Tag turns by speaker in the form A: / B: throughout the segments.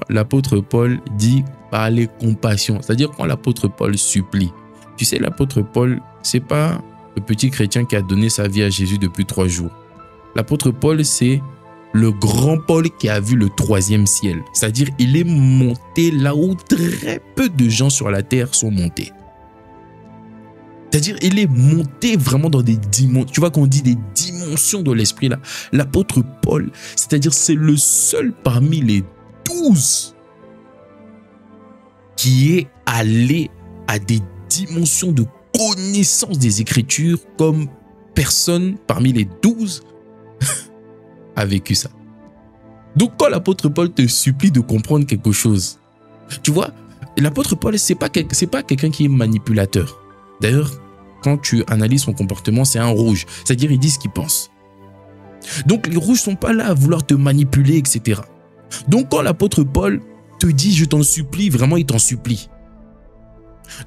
A: l'apôtre Paul dit par les compassions, c'est-à-dire quand l'apôtre Paul supplie. Tu sais, l'apôtre Paul, c'est pas le petit chrétien qui a donné sa vie à Jésus depuis 3 jours. L'apôtre Paul, c'est le grand Paul qui a vu le 3e ciel. C'est-à-dire, il est monté là où très peu de gens sur la terre sont montés. C'est-à-dire, il est monté vraiment dans des dimensions. Tu vois, quand on dit des dimensions de l'esprit, là, l'apôtre Paul, c'est-à-dire, c'est le seul parmi les 12 qui est allé à des dimensions de connaissance des Écritures comme personne parmi les 12 a vécu ça. Donc, quand l'apôtre Paul te supplie de comprendre quelque chose, tu vois, l'apôtre Paul, c'est pas quelqu'un qui est manipulateur. D'ailleurs, quand tu analyses son comportement, c'est un rouge. C'est-à-dire, il dit ce qu'il pense. Donc, les rouges ne sont pas là à vouloir te manipuler, etc. Donc, quand l'apôtre Paul te dit « je t'en supplie », vraiment, il t'en supplie.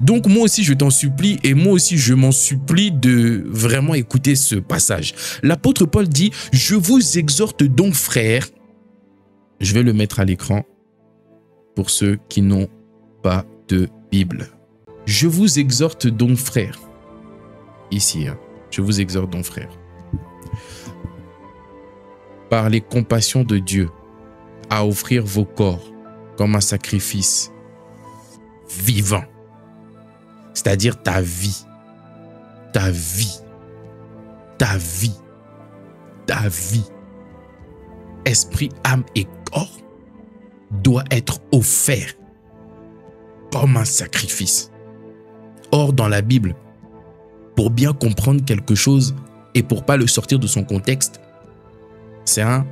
A: Donc, moi aussi, je t'en supplie et moi aussi, je m'en supplie de vraiment écouter ce passage. L'apôtre Paul dit « je vous exhorte donc, frères », je vais le mettre à l'écran pour ceux qui n'ont pas de Bible. « Je vous exhorte donc, frères », ici, hein, « je vous exhorte donc, frères », par les compassions de Dieu, à offrir vos corps comme un sacrifice vivant. C'est-à-dire ta vie, ta vie, ta vie, ta vie, esprit, âme et corps doit être offert comme un sacrifice. Or, dans la Bible, pour bien comprendre quelque chose et pour ne pas le sortir de son contexte, c'est un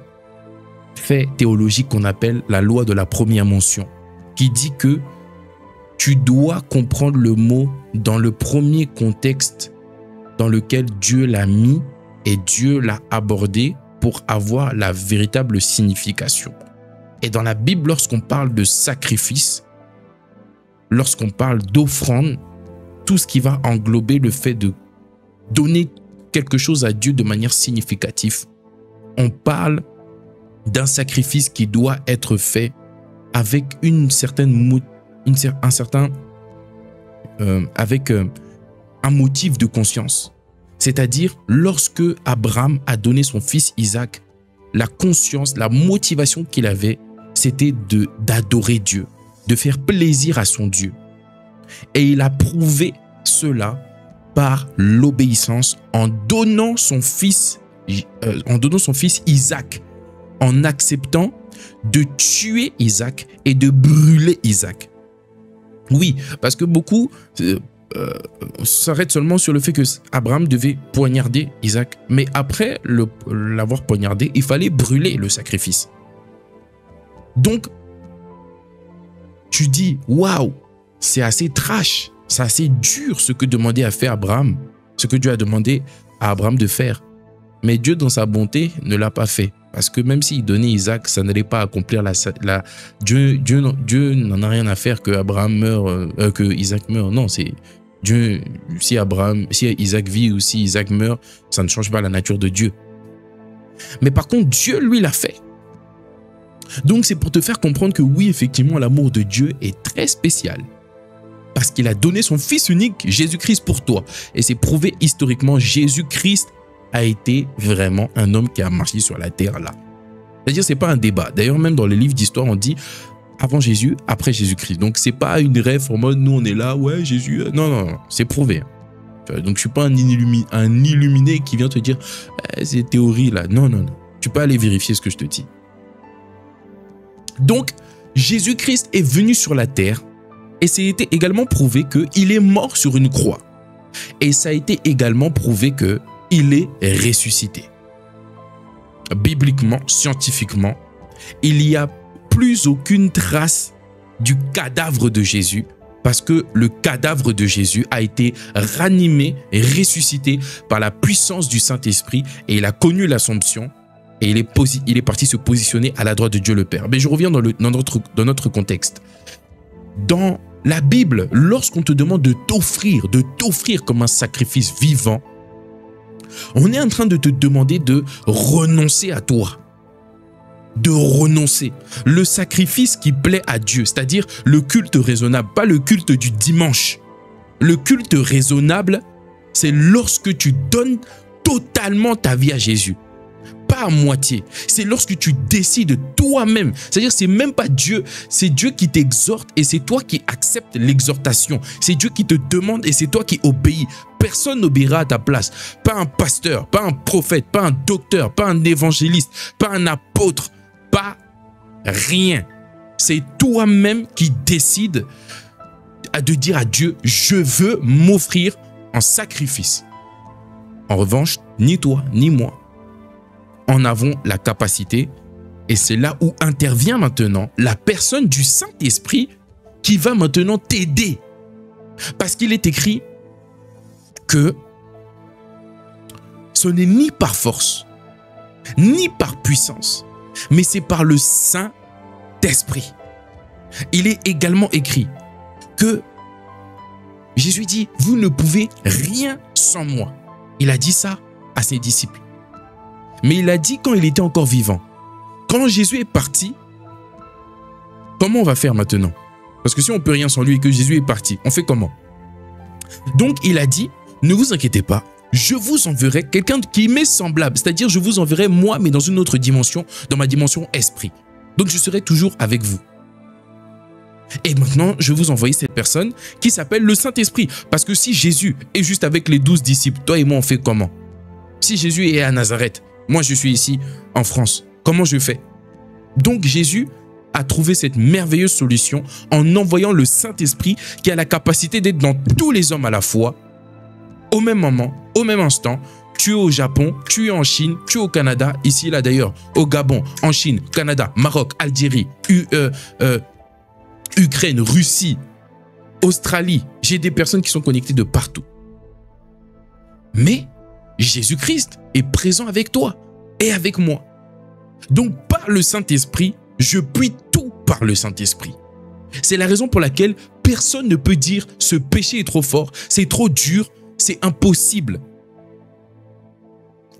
A: fait théologique qu'on appelle la loi de la première mention, qui dit que tu dois comprendre le mot dans le premier contexte dans lequel Dieu l'a mis et Dieu l'a abordé pour avoir la véritable signification. Et dans la Bible, lorsqu'on parle de sacrifice, lorsqu'on parle d'offrande, tout ce qui va englober le fait de donner quelque chose à Dieu de manière significative, on parle d'un sacrifice qui doit être fait avec un motif de conscience. C'est-à-dire, lorsque Abraham a donné son fils Isaac, la conscience, la motivation qu'il avait, c'était d'adorer Dieu, de faire plaisir à son Dieu. Et il a prouvé cela par l'obéissance en donnant son fils Isaac, en acceptant de tuer Isaac et de brûler Isaac. Oui, parce que beaucoup s'arrêtent seulement sur le fait que Abraham devait poignarder Isaac. Mais après l'avoir poignardé, il fallait brûler le sacrifice. Donc, tu dis, waouh, c'est assez trash, c'est assez dur ce que demandait à faire Abraham, ce que Dieu a demandé à Abraham de faire. Mais Dieu, dans sa bonté, ne l'a pas fait. Parce que même s'il donnait Isaac, ça n'allait pas accomplir Dieu n'en a rien à faire que Abraham meure, que Isaac meure. Non, c'est Dieu. Si Isaac vit ou si Isaac meurt, ça ne change pas la nature de Dieu. Mais par contre, Dieu, lui, l'a fait. Donc, c'est pour te faire comprendre que oui, effectivement, l'amour de Dieu est très spécial. Parce qu'il a donné son Fils unique, Jésus-Christ, pour toi. Et c'est prouvé historiquement, Jésus-Christ a été vraiment un homme qui a marché sur la terre là. C'est-à-dire, c'est pas un débat. D'ailleurs, même dans les livres d'histoire, on dit avant Jésus, après Jésus-Christ. Donc, c'est pas une rêve en mode, nous, on est là, ouais, Jésus. Non, non, non, c'est prouvé. Donc, je suis pas un illuminé qui vient te dire, ces théories là. Non, non, non. Tu peux aller vérifier ce que je te dis. Donc, Jésus-Christ est venu sur la terre et ça a été également prouvé qu'il est mort sur une croix. Et ça a été également prouvé qu'il est ressuscité. Bibliquement, scientifiquement, il n'y a plus aucune trace du cadavre de Jésus parce que le cadavre de Jésus a été ranimé et ressuscité par la puissance du Saint-Esprit et il a connu l'Assomption et il est parti se positionner à la droite de Dieu le Père. Mais je reviens dans notre contexte. Dans la Bible, lorsqu'on te demande de t'offrir comme un sacrifice vivant, on est en train de te demander de renoncer à toi, de renoncer. Le sacrifice qui plaît à Dieu, c'est-à-dire le culte raisonnable, pas le culte du dimanche. Le culte raisonnable, c'est lorsque tu donnes totalement ta vie à Jésus. Pas à moitié. C'est lorsque tu décides toi-même. C'est-à-dire, c'est même pas Dieu. C'est Dieu qui t'exhorte et c'est toi qui acceptes l'exhortation. C'est Dieu qui te demande et c'est toi qui obéis. Personne n'obéira à ta place. Pas un pasteur, pas un prophète, pas un docteur, pas un évangéliste, pas un apôtre, pas rien. C'est toi-même qui décides de dire à Dieu, je veux m'offrir en sacrifice. En revanche, ni toi, ni moi en avons la capacité. Et c'est là où intervient maintenant la personne du Saint-Esprit qui va maintenant t'aider. Parce qu'il est écrit que ce n'est ni par force, ni par puissance, mais c'est par le Saint-Esprit. Il est également écrit que Jésus dit, vous ne pouvez rien sans moi. Il a dit ça à ses disciples. Mais il a dit quand il était encore vivant. Quand Jésus est parti, comment on va faire maintenant? Parce que si on ne peut rien sans lui et que Jésus est parti, on fait comment? Donc il a dit, ne vous inquiétez pas, je vous enverrai quelqu'un qui m'est semblable. C'est-à-dire, je vous enverrai moi, mais dans une autre dimension, dans ma dimension esprit. Donc je serai toujours avec vous. Et maintenant, je vais vous envoyer cette personne qui s'appelle le Saint-Esprit. Parce que si Jésus est juste avec les 12 disciples, toi et moi, on fait comment? Si Jésus est à Nazareth, moi je suis ici en France, comment je fais? Donc Jésus a trouvé cette merveilleuse solution en envoyant le Saint-Esprit qui a la capacité d'être dans tous les hommes à la fois, au même moment, au même instant. Tu es au Japon, tu es en Chine, tu es au Canada, ici là d'ailleurs, au Gabon, en Chine, Canada, Maroc, Algérie, Ukraine, Russie, Australie. J'ai des personnes qui sont connectées de partout. Mais Jésus-Christ est présent avec toi et avec moi. Donc par le Saint-Esprit, je puis tout par le Saint-Esprit. C'est la raison pour laquelle personne ne peut dire ce péché est trop fort, c'est trop dur, c'est impossible.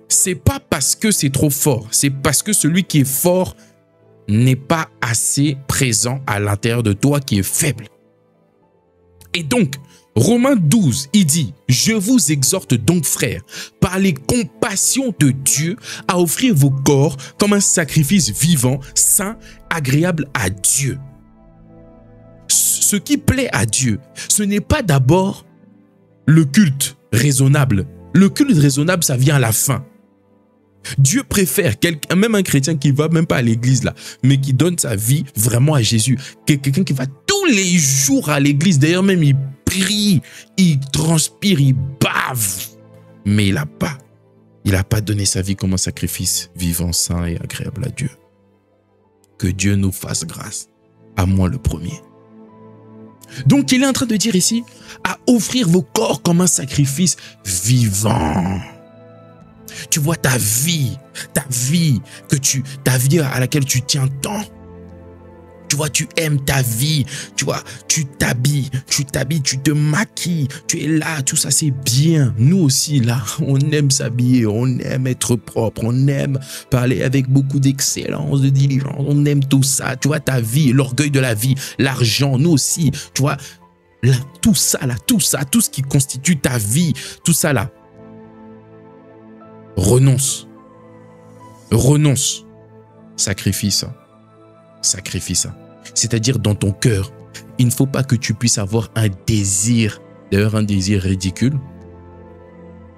A: C'est pas parce que c'est trop fort, c'est parce que celui qui est fort n'est pas assez présent à l'intérieur de toi qui est faible. Et donc, Romains 12, il dit, je vous exhorte donc, frères, par les compassions de Dieu, à offrir vos corps comme un sacrifice vivant, saint, agréable à Dieu. Ce qui plaît à Dieu, ce n'est pas d'abord le culte raisonnable. Le culte raisonnable, ça vient à la fin. Dieu préfère même un chrétien qui ne va même pas à l'église là, mais qui donne sa vie vraiment à Jésus. Quelqu'un qui va tous les jours à l'église, d'ailleurs même il prie, il transpire, il bave, mais il n'a pas donné sa vie comme un sacrifice vivant, saint et agréable à Dieu. Que Dieu nous fasse grâce, à moi le premier. Donc il est en train de dire ici, à offrir vos corps comme un sacrifice vivant. Tu vois ta vie à laquelle tu tiens tant. Tu vois, tu aimes ta vie, tu vois, tu t'habilles, tu te maquilles, tu es là, tout ça c'est bien. Nous aussi là, on aime s'habiller, on aime être propre, on aime parler avec beaucoup d'excellence, de diligence, on aime tout ça. Tu vois, ta vie, l'orgueil de la vie, l'argent, nous aussi, tu vois, là, tout ça, tout ce qui constitue ta vie, tout ça là. Renonce. Sacrifie ça. C'est-à-dire dans ton cœur, il ne faut pas que tu puisses avoir un désir, d'ailleurs un désir ridicule.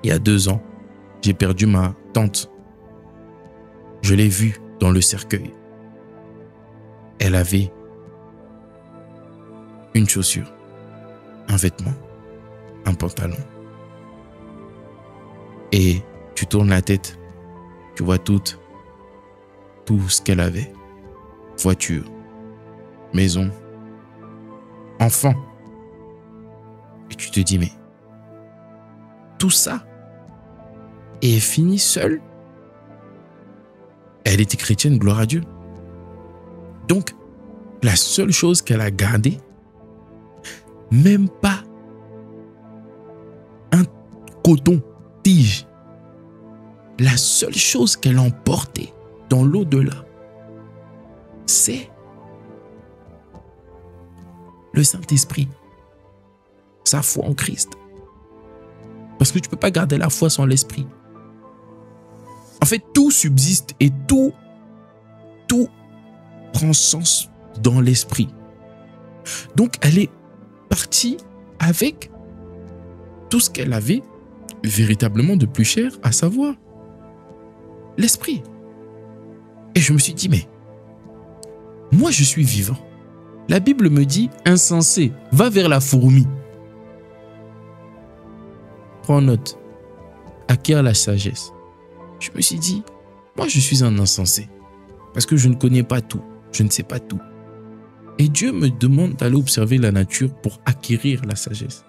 A: Il y a 2 ans, j'ai perdu ma tante. Je l'ai vue dans le cercueil. Elle avait une chaussure, un vêtement, un pantalon. Et tu tournes la tête, tu vois tout ce qu'elle avait. Voiture, maison, enfant. Et tu te dis, mais tout ça est fini seule. Elle était chrétienne, gloire à Dieu. Donc, la seule chose qu'elle a gardée, même pas un coton-tige. La seule chose qu'elle emportait dans l'au-delà, c'est le Saint-Esprit, sa foi en Christ. Parce que tu ne peux pas garder la foi sans l'Esprit. En fait, tout subsiste et tout prend sens dans l'Esprit. Donc, elle est partie avec tout ce qu'elle avait véritablement de plus cher, à savoir l'Esprit. Et je me suis dit, mais moi, je suis vivant. La Bible me dit, insensé, va vers la fourmi. Prends note, acquiert la sagesse. Je me suis dit, moi, je suis un insensé. Parce que je ne connais pas tout, je ne sais pas tout. Et Dieu me demande d'aller observer la nature pour acquérir la sagesse.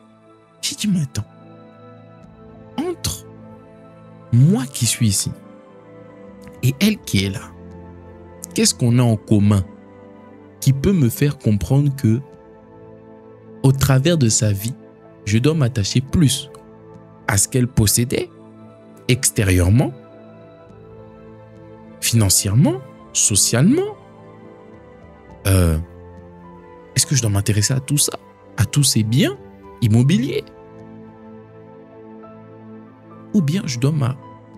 A: J'ai dit, mais attends, entre moi qui suis ici et elle qui est là, qu'est-ce qu'on a en commun qui peut me faire comprendre que, au travers de sa vie, je dois m'attacher plus à ce qu'elle possédait extérieurement, financièrement, socialement. Est-ce que je dois m'intéresser à tout ça, à tous ces biens immobiliers? Ou bien je dois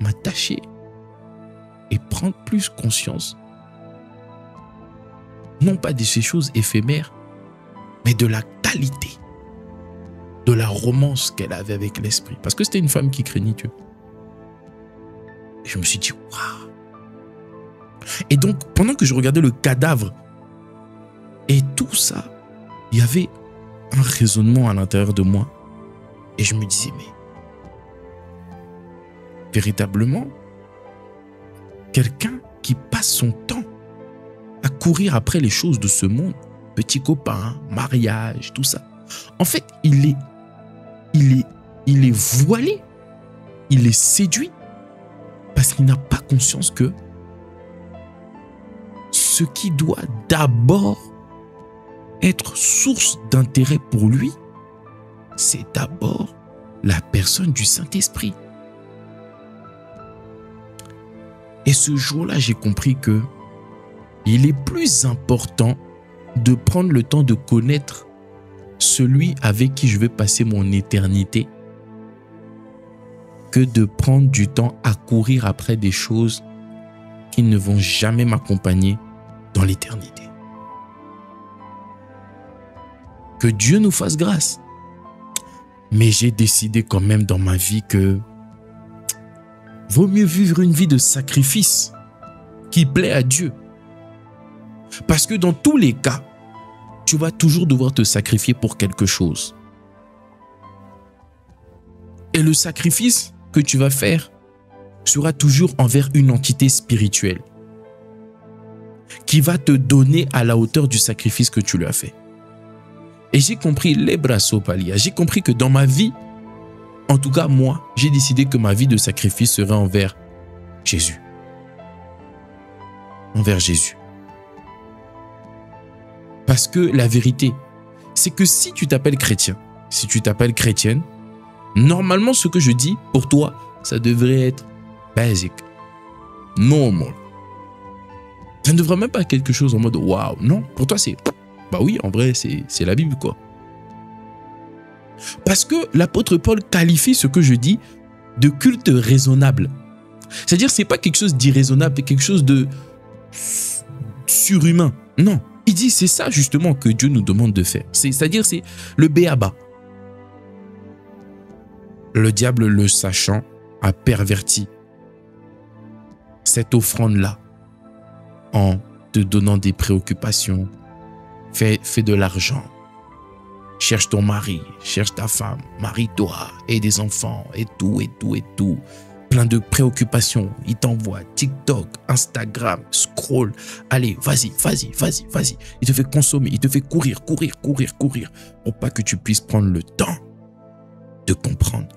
A: m'attacher et prendre plus conscience, non pas de ces choses éphémères, mais de la qualité, de la romance qu'elle avait avec l'Esprit. Parce que c'était une femme qui craignait Dieu. Et je me suis dit, waouh! Et donc, pendant que je regardais le cadavre et tout ça, il y avait un raisonnement à l'intérieur de moi. Et je me disais, mais véritablement, quelqu'un qui passe son temps à courir après les choses de ce monde, petit copain, mariage, tout ça. En fait, il est voilé, il est séduit parce qu'il n'a pas conscience que ce qui doit d'abord être source d'intérêt pour lui, c'est d'abord la personne du Saint-Esprit. Et ce jour-là, j'ai compris que il est plus important de prendre le temps de connaître celui avec qui je vais passer mon éternité que de prendre du temps à courir après des choses qui ne vont jamais m'accompagner dans l'éternité. Que Dieu nous fasse grâce. Mais j'ai décidé quand même dans ma vie que vaut mieux vivre une vie de sacrifice qui plaît à Dieu. Parce que dans tous les cas, tu vas toujours devoir te sacrifier pour quelque chose. Et le sacrifice que tu vas faire sera toujours envers une entité spirituelle qui va te donner à la hauteur du sacrifice que tu lui as fait. Et j'ai compris les bras palia. J'ai compris que dans ma vie, en tout cas moi, j'ai décidé que ma vie de sacrifice serait envers Jésus. Envers Jésus. Parce que la vérité, c'est que si tu t'appelles chrétien, si tu t'appelles chrétienne, normalement ce que je dis pour toi, ça devrait être basic, normal. Ça ne devrait même pas être quelque chose en mode waouh. Non, pour toi c'est bah oui, en vrai c'est la Bible quoi. Parce que l'apôtre Paul qualifie ce que je dis de culte raisonnable. C'est-à-dire c'est pas quelque chose d'irraisonnable, c'est quelque chose de surhumain. Non. Il dit c'est ça justement que Dieu nous demande de faire. C'est-à-dire c'est le b.a.-ba. Le diable, le sachant, a perverti cette offrande-là en te donnant des préoccupations. Fais de l'argent. Cherche ton mari, cherche ta femme, marie-toi, et des enfants, et tout. Plein de préoccupations. Il t'envoie TikTok, Instagram, scroll. Allez, vas-y. Il te fait consommer, il te fait courir. Pour pas que tu puisses prendre le temps de comprendre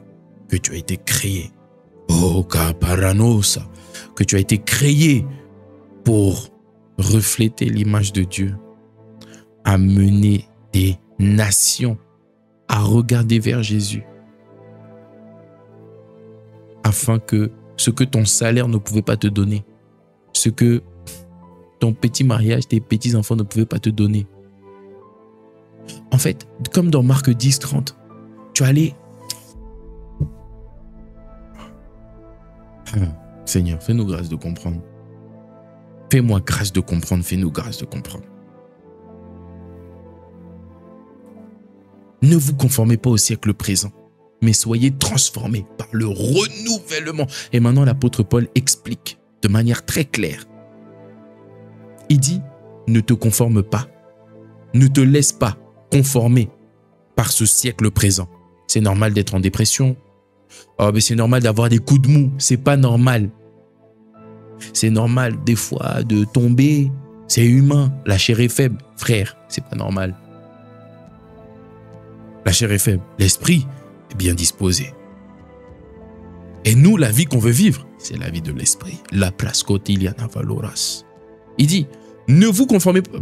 A: que tu as été créé. Oh, caparanosa. Que tu as été créé pour refléter l'image de Dieu. À mener des nations à regarder vers Jésus. Afin que ce que ton salaire ne pouvait pas te donner, ce que ton petit mariage, tes petits-enfants ne pouvaient pas te donner. En fait, comme dans Marc 10, 30, tu allais... Seigneur, fais-nous grâce de comprendre. Fais-moi grâce de comprendre, fais-nous grâce de comprendre. Ne vous conformez pas au siècle présent, mais soyez transformés par le renouvellement. Et maintenant, l'apôtre Paul explique de manière très claire. Il dit, ne te conforme pas, ne te laisse pas conformer par ce siècle présent. C'est normal d'être en dépression. Oh, mais c'est normal d'avoir des coups de mou. C'est pas normal. C'est normal des fois de tomber. C'est humain. La chair est faible. Frère, c'est pas normal. La chair est faible. L'esprit est bien disposé. Et nous, la vie qu'on veut vivre, c'est la vie de l'esprit. La place quotidiana valoras. Il dit, ne vous conformez pas.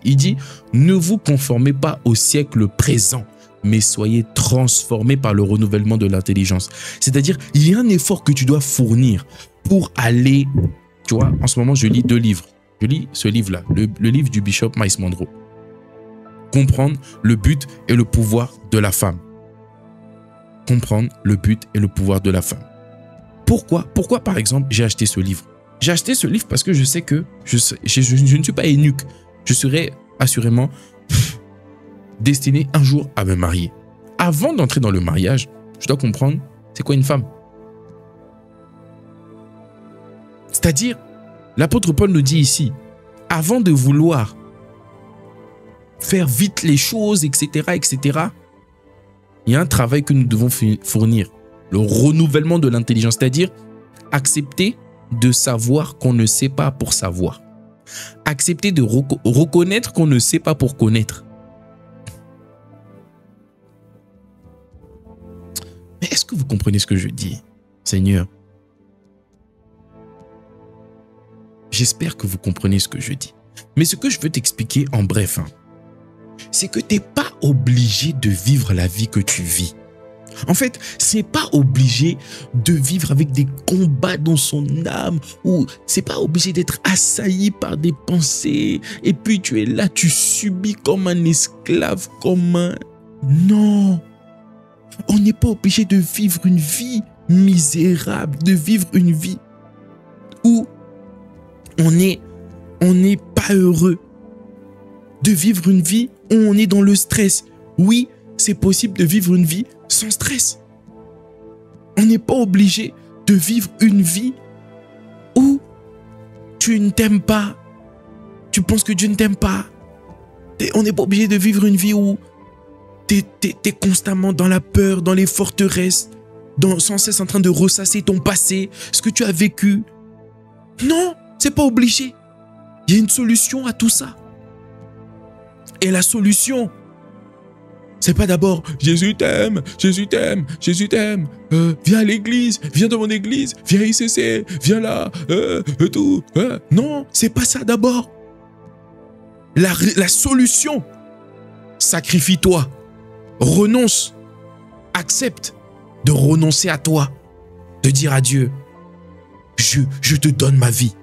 A: Il dit, ne vous conformez pas au siècle présent, mais soyez transformés par le renouvellement de l'intelligence. C'est-à-dire, il y a un effort que tu dois fournir pour aller... Tu vois, en ce moment, je lis 2 livres. Je lis ce livre-là, le livre du Bishop Miles Monroe. Comprendre le but et le pouvoir de la femme. Comprendre le but et le pouvoir de la femme. Pourquoi, par exemple, j'ai acheté ce livre? J'ai acheté ce livre parce que je sais que je ne suis pas eunuque. Je serai assurément destiné un jour à me marier. Avant d'entrer dans le mariage, je dois comprendre c'est quoi une femme. C'est-à-dire, l'apôtre Paul nous dit ici, avant de vouloir faire vite les choses, etc., il y a un travail que nous devons fournir. Le renouvellement de l'intelligence, c'est-à-dire accepter de savoir qu'on ne sait pas pour savoir. Accepter de reconnaître qu'on ne sait pas pour connaître. Mais est-ce que vous comprenez ce que je dis, Seigneur? J'espère que vous comprenez ce que je dis. Mais ce que je veux t'expliquer en bref, c'est que tu n'es pas obligé de vivre la vie que tu vis. En fait, c'est pas obligé de vivre avec des combats dans son âme, ou c'est pas obligé d'être assailli par des pensées, et puis tu es là, tu subis comme un esclave, comme un... Non! On n'est pas obligé de vivre une vie misérable, de vivre une vie où on n'est pas heureux, de vivre une vie où on est dans le stress. Oui, c'est possible de vivre une vie sans stress. On n'est pas obligé de vivre une vie où tu ne t'aimes pas. Tu penses que Dieu ne t'aime pas. On n'est pas obligé de vivre une vie où tu es constamment dans la peur, dans les forteresses, sans cesse en train de ressasser ton passé, ce que tu as vécu. Non, c'est pas obligé. Il y a une solution à tout ça. Et la solution, c'est pas d'abord Jésus t'aime, Jésus t'aime, Jésus t'aime, viens à l'église, viens dans mon église, viens à ICC, viens là, tout. Non, c'est pas ça d'abord. La solution, sacrifie-toi, renonce, accepte de renoncer à toi, de dire à Dieu, je te donne ma vie,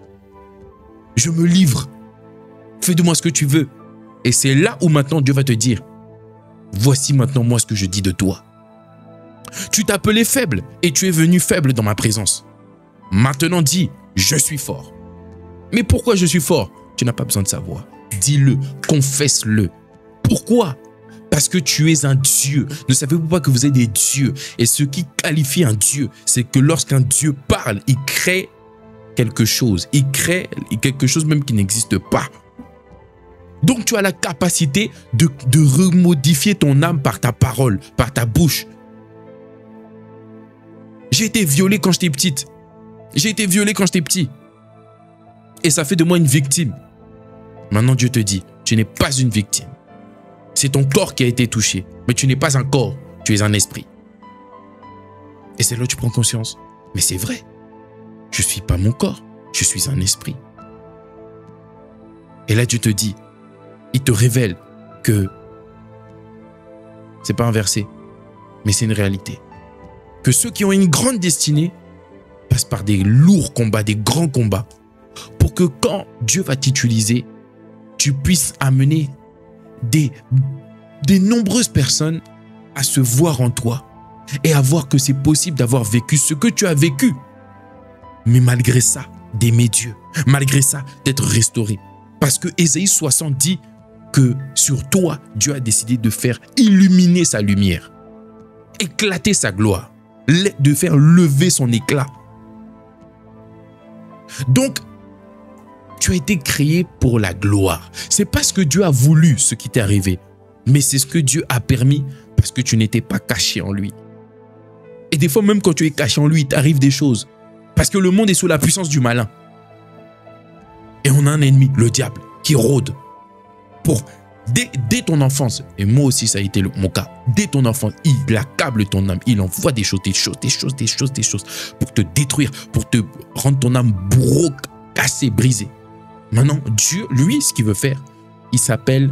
A: je me livre, fais de moi ce que tu veux. Et c'est là où maintenant Dieu va te dire, voici maintenant moi ce que je dis de toi. Tu t'appelais faible et tu es venu faible dans ma présence. Maintenant dis, je suis fort. Mais pourquoi je suis fort? Tu n'as pas besoin de savoir. Dis-le, confesse-le. Pourquoi? Parce que tu es un Dieu. Ne savez-vous pas que vous êtes des dieux? Et ce qui qualifie un Dieu, c'est que lorsqu'un Dieu parle, il crée quelque chose. Il crée quelque chose même qui n'existe pas. Donc tu as la capacité de remodifier ton âme par ta parole, par ta bouche. J'ai été violé quand j'étais petite. J'ai été violé quand j'étais petit. Et ça fait de moi une victime. Maintenant Dieu te dit, tu n'es pas une victime. C'est ton corps qui a été touché. Mais tu n'es pas un corps, tu es un esprit. Et c'est là où tu prends conscience. Mais c'est vrai. Je ne suis pas mon corps, je suis un esprit. Et là Dieu te dit, il te révèle que c'est pas un verset, mais c'est une réalité. Que ceux qui ont une grande destinée passent par des lourds combats, des grands combats, pour pour que quand Dieu va t'utiliser, tu puisses amener des nombreuses personnes à se voir en toi et à voir que c'est possible d'avoir vécu ce que tu as vécu. Mais malgré ça, d'aimer Dieu, malgré ça, d'être restauré. Parce que Ésaïe 60 dit que sur toi, Dieu a décidé de faire illuminer sa lumière, éclater sa gloire, de faire lever son éclat. Donc, tu as été créé pour la gloire. C'est pas ce que Dieu a voulu, ce qui t'est arrivé, mais c'est ce que Dieu a permis parce que tu n'étais pas caché en lui. Et des fois, même quand tu es caché en lui, il t'arrive des choses. Parce que le monde est sous la puissance du malin. Et on a un ennemi, le diable, qui rôde. Dès ton enfance, et moi aussi ça a été mon cas, dès ton enfance, il accable ton âme, il envoie des choses pour te détruire, pour te rendre ton âme bourreau, cassé, brisé. Maintenant, Dieu, lui, ce qu'il veut faire, il s'appelle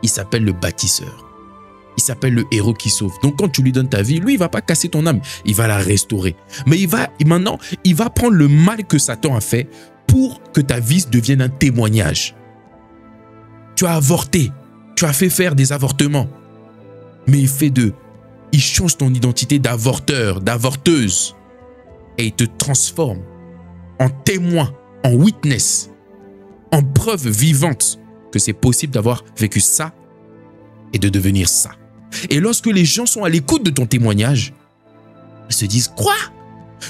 A: le bâtisseur. Il s'appelle le héros qui sauve. Donc quand tu lui donnes ta vie, lui, il ne va pas casser ton âme, il va la restaurer. Mais maintenant, il va prendre le mal que Satan a fait pour que ta vie devienne un témoignage. Tu as avorté, tu as fait faire des avortements. Mais il change ton identité d'avorteur, d'avorteuse. Et il te transforme en témoin, en witness, en preuve vivante que c'est possible d'avoir vécu ça et de devenir ça. Et lorsque les gens sont à l'écoute de ton témoignage, ils se disent « Quoi ?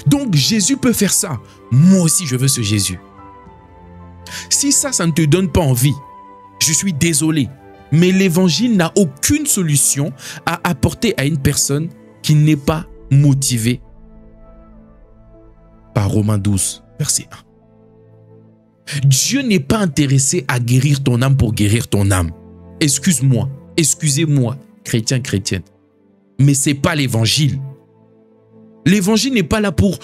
A: Donc Jésus peut faire ça. Moi aussi, je veux ce Jésus. » Si ça ne te donne pas envie, je suis désolé, mais l'évangile n'a aucune solution à apporter à une personne qui n'est pas motivée par Romains 12, verset 1. Dieu n'est pas intéressé à guérir ton âme pour guérir ton âme. Excuse-moi, excusez-moi, chrétien, chrétienne. Mais ce n'est pas l'évangile. L'évangile n'est pas là pour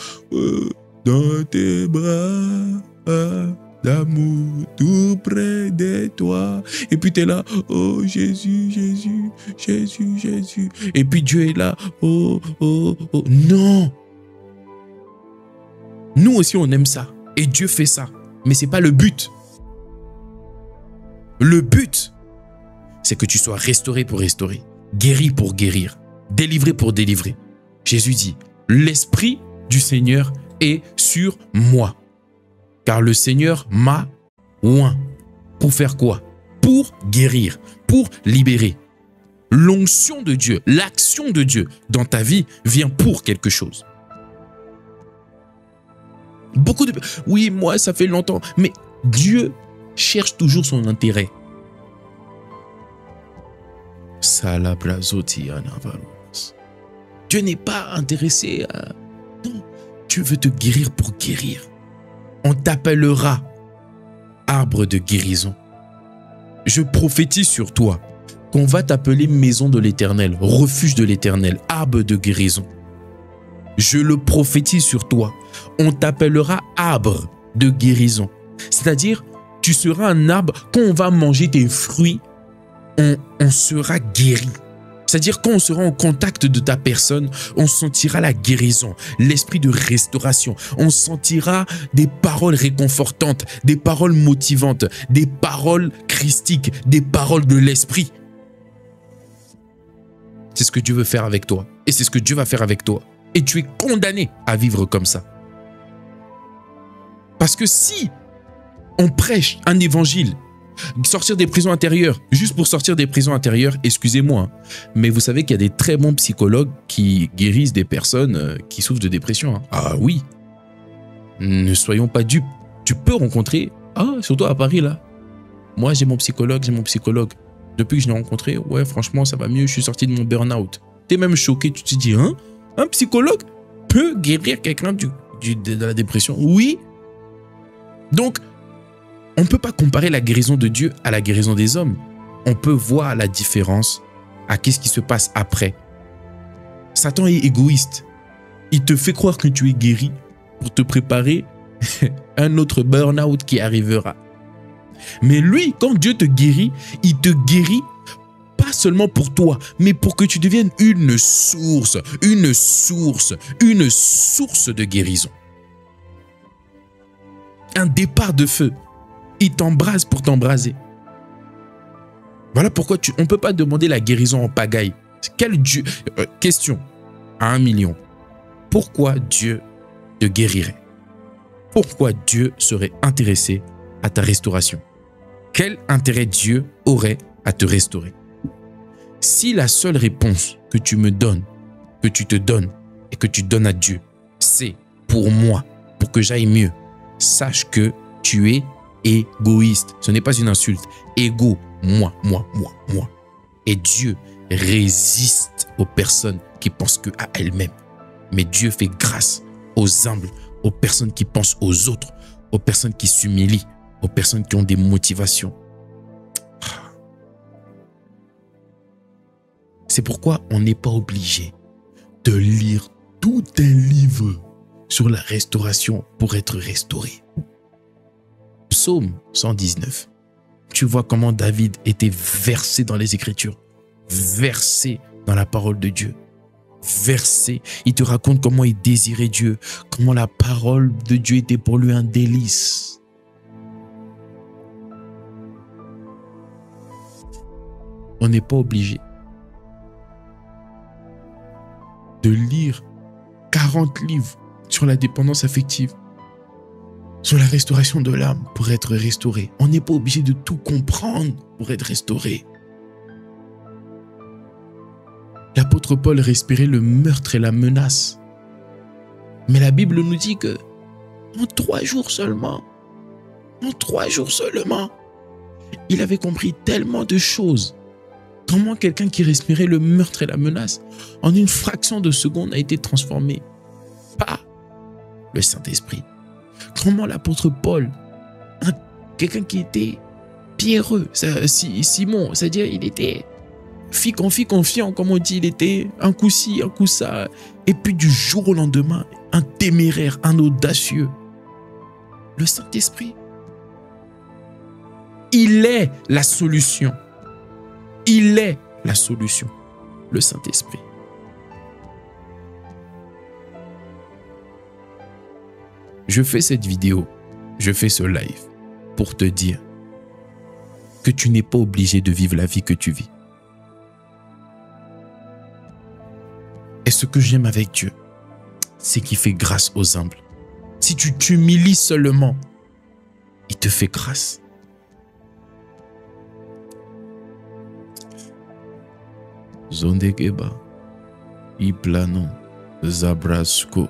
A: dans tes bras d'amour tout près de toi. Et puis tu es là, oh Jésus, Jésus, Jésus, Jésus. Et puis Dieu est là, oh, oh, oh. Non. Nous aussi on aime ça. Et Dieu fait ça. Mais ce n'est pas le but. Le but, c'est que tu sois restauré pour restaurer, guéri pour guérir, délivré pour délivrer. Jésus dit, l'Esprit du Seigneur est sur moi. Car le Seigneur m'a oint. Pour faire quoi? Pour guérir, pour libérer. L'onction de Dieu, l'action de Dieu dans ta vie vient pour quelque chose. Beaucoup de... Oui, moi, ça fait longtemps. Mais Dieu cherche toujours son intérêt. Dieu n'est pas intéressé à... Non, Dieu veut te guérir pour guérir. On t'appellera arbre de guérison. Je prophétise sur toi qu'on va t'appeler maison de l'Éternel, refuge de l'Éternel, arbre de guérison. Je le prophétise sur toi. On t'appellera arbre de guérison. C'est-à-dire, tu seras un arbre, quand on va manger tes fruits, on sera guéri. C'est-à-dire, quand on sera en contact de ta personne, on sentira la guérison, l'esprit de restauration. On sentira des paroles réconfortantes, des paroles motivantes, des paroles christiques, des paroles de l'esprit. C'est ce que Dieu veut faire avec toi. Et c'est ce que Dieu va faire avec toi. Et tu es condamné à vivre comme ça. Parce que si on prêche un évangile, sortir des prisons intérieures, juste pour sortir des prisons intérieures, excusez-moi, mais vous savez qu'il y a des très bons psychologues qui guérissent des personnes qui souffrent de dépression. Hein. Ah oui, ne soyons pas dupes. Tu peux rencontrer, surtout à Paris là, moi j'ai mon psychologue. Depuis que je l'ai rencontré, ouais franchement ça va mieux, je suis sorti de mon burn-out. T'es même choqué, tu te dis, hein, un psychologue peut guérir quelqu'un de la dépression? Oui. Donc, on ne peut pas comparer la guérison de Dieu à la guérison des hommes. On peut voir la différence à qu'est-ce qui se passe après. Satan est égoïste. Il te fait croire que tu es guéri pour te préparer un autre burn-out qui arrivera. Mais lui, quand Dieu te guérit, il te guérit pas seulement pour toi, mais pour que tu deviennes une source de guérison. un départ de feu. Il t'embrase pour t'embraser. Voilà pourquoi on ne peut pas demander la guérison en pagaille. Quel Dieu... question à 1 million. Pourquoi Dieu te guérirait? Pourquoi Dieu serait intéressé à ta restauration? Quel intérêt Dieu aurait à te restaurer? Si la seule réponse que tu me donnes, que tu te donnes et que tu donnes à Dieu, c'est pour moi, pour que j'aille mieux, sache que tu es égoïste. Ce n'est pas une insulte. Égo, moi. Et Dieu résiste aux personnes qui pensent qu'à elles-mêmes. Mais Dieu fait grâce aux humbles, aux personnes qui pensent aux autres, aux personnes qui s'humilient, aux personnes qui ont des motivations. C'est pourquoi on n'est pas obligé de lire tout un livre sur la restauration pour être restauré. Psaume 119. Tu vois comment David était versé dans les Écritures, versé dans la parole de Dieu. Versé, il te raconte comment il désirait Dieu, comment la parole de Dieu était pour lui un délice. On n'est pas obligé de lire 40 livres sur la dépendance affective, sur la restauration de l'âme pour être restauré. On n'est pas obligé de tout comprendre pour être restauré. L'apôtre Paul respirait le meurtre et la menace. Mais la Bible nous dit que en 3 jours seulement, il avait compris tellement de choses. Comment quelqu'un qui respirait le meurtre et la menace, en une fraction de seconde, a été transformé par le Saint-Esprit. Comment l'apôtre Paul, quelqu'un qui était pierreux, Simon, c'est-à-dire il était confiant, comme on dit, il était un coup ci, un coup ça, et puis du jour au lendemain, un téméraire, un audacieux. Le Saint-Esprit, il est la solution. Il est la solution, le Saint-Esprit. Je fais cette vidéo, je fais ce live pour te dire que tu n'es pas obligé de vivre la vie que tu vis. Et ce que j'aime avec Dieu, c'est qu'il fait grâce aux humbles. Si tu t'humilies seulement, il te fait grâce. Zondegeba, Iplano, Zabrasko,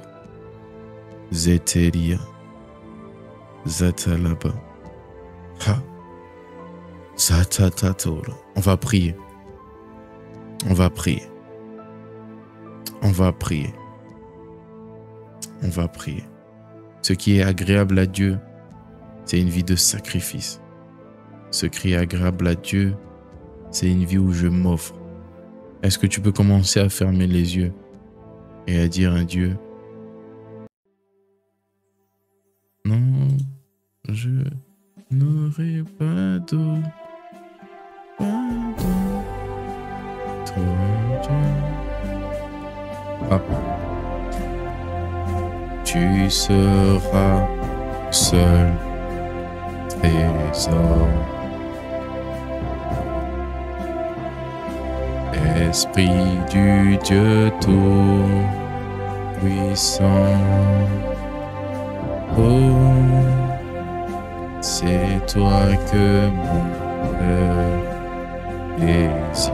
A: Zeteria, Zatalaba, Ha, Zatatatora. On va prier. On va prier. On va prier. On va prier. Ce qui est agréable à Dieu, c'est une vie de sacrifice. Ce qui est agréable à Dieu, c'est une vie où je m'offre. Est-ce que tu peux commencer à fermer les yeux et à dire à Dieu, non, je n'aurai pas d'eau, toi, Dieu. Papa, tu seras seul trésor. Esprit du Dieu tout-puissant, oh, c'est toi que mon cœur désire.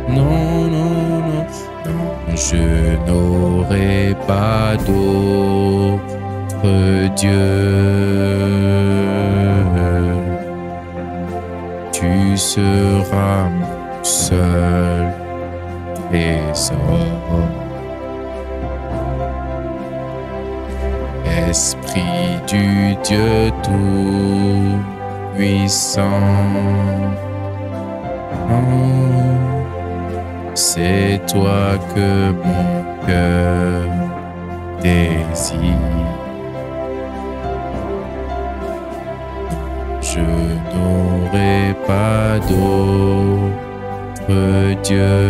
A: Non, non, non, non, je n'aurai pas d'autre Dieu. Tu seras mon seul trésor. Esprit du Dieu tout-puissant, c'est toi que mon cœur désire. Je n'aurai pas d'autre Dieu.